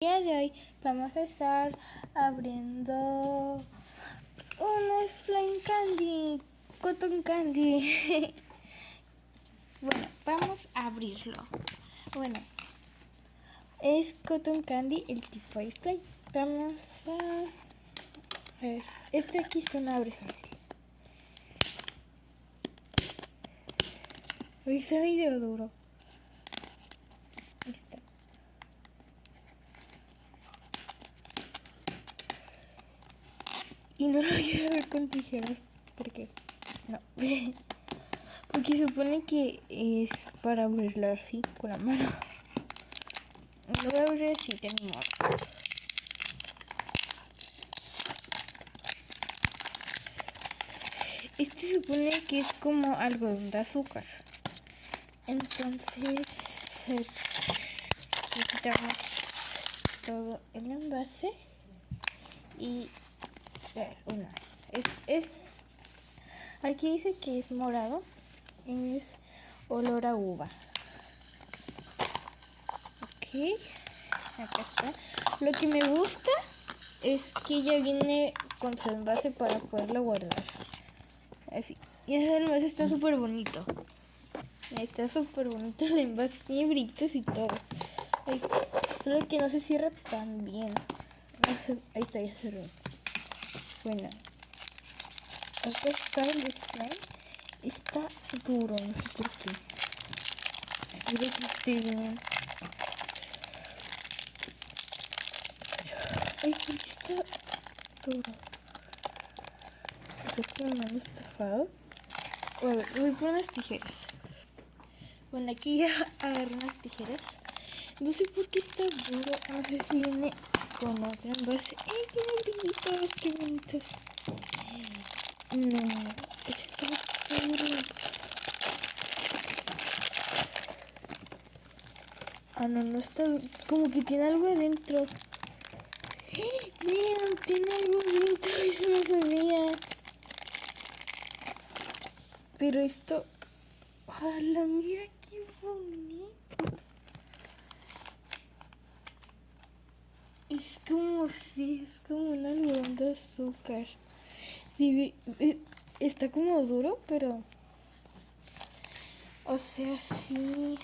El día de hoy vamos a estar abriendo un slime candy, cotton candy. Bueno, vamos a abrirlo. Bueno, es cotton candy el tipo de slime. Vamos a ver, este aquí está no abre fácil. Está medio duro. Ahí está. Y no lo quiero ver con tijeras. ¿Por qué? No. Porque se supone que es para abrirlo así, con la mano. Lo voy a abrir así, tenemos. Este se supone que es como algodón de azúcar. Entonces, le quitamos todo el envase. Y una. Aquí dice que es morado. Es olor a uva. Ok. Acá está. Lo que me gusta es que ya viene con su envase para poderlo guardar. Así. Y ese envase está súper bonito. Está súper bonito el envase. Tiene brillitos y todo. Ay, solo que no se cierra tan bien. No sé. Ahí está, ya se cerró. Bueno. Acá está el slime. Está duro, no sé por qué. Espero que esté bien. Ay, ¿por qué está duro? ¿Se está como estafado? A ver, voy por unas tijeras. Bueno, aquí ya agarré unas tijeras. No sé por qué está duro. No sé si viene con otro envase. ¡Ay, tiene brillitos! ¡Qué bonitos! No, está duro. Ah, no, no está duro. Como que tiene algo adentro. Miren, tiene algo adentro. Eso no sabía. Pero esto... ¡Hala! Mira qué bonito. Es como si, es como un algodón de azúcar. Sí, está como duro, pero... O sea, sí,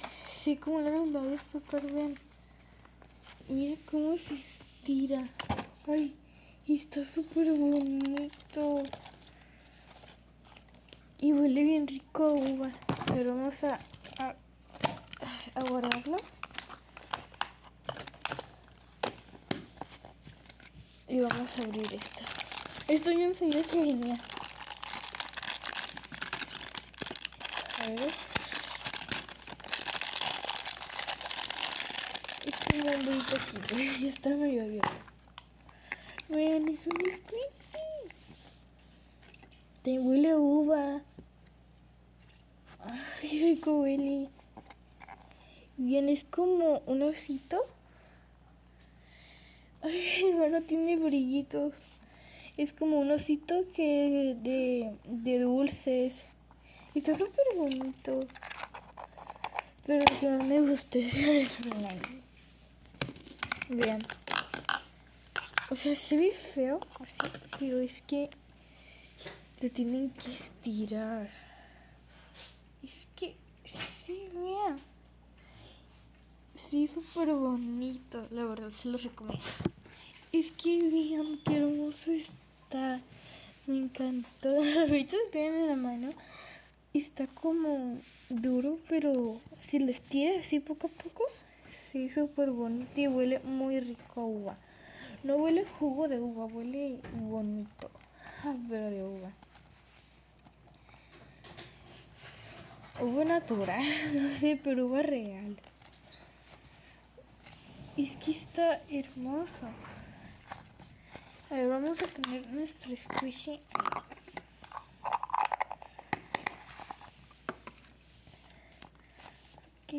como un algodón de azúcar, vean. Mira cómo se estira. Ay, está súper bonito. Y huele bien rico a uva. Pero vamos a guardarlo. Y vamos a abrir esto. Esto yo no sabía que venía. A ver. Es como un brito aquí, pero ya está medio abierto. Vean, es un squishy. Te huele a uva. Ay, qué rico huele. Bien, es como un osito. Ay, hermano, tiene brillitos. Es como un osito que de dulces. Está súper bonito. Pero lo que más me gustó es el slime. Vean. O sea, se ve feo así, pero es que lo tienen que estirar. Es que sí, vean. Sí, súper bonito. La verdad, se los recomiendo. Es que vean qué hermoso está. Me encantó. Ahorita tienen en la mano. Está como duro, pero si lo estiras así poco a poco, sí, súper bonito y huele muy rico a uva. No huele jugo de uva, huele bonito. Pero de uva. Uva natural, no sé, pero uva real. Es que está hermoso. A ver, vamos a poner nuestro squishy. Ok.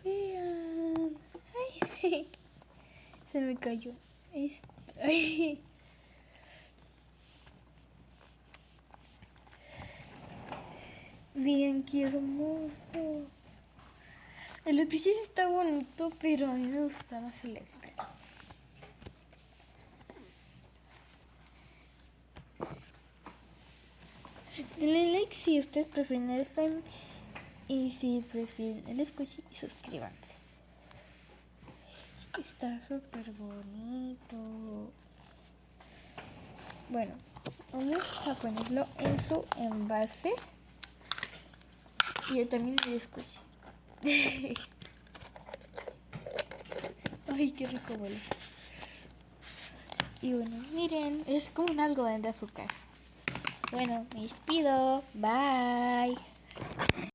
Vean. Ay, se me cayó. Ay. Bien, qué hermoso. El episodio está bonito, pero a mí me gusta más el este. Denle like si ustedes prefieren el slime y si prefieren el squishy y suscríbanse. Está súper bonito. Bueno, vamos a ponerlo en su envase. Y yo también el squishy. Ay, qué rico huele. Y bueno, miren, es como un algodón de azúcar. Bueno, me despido. Bye.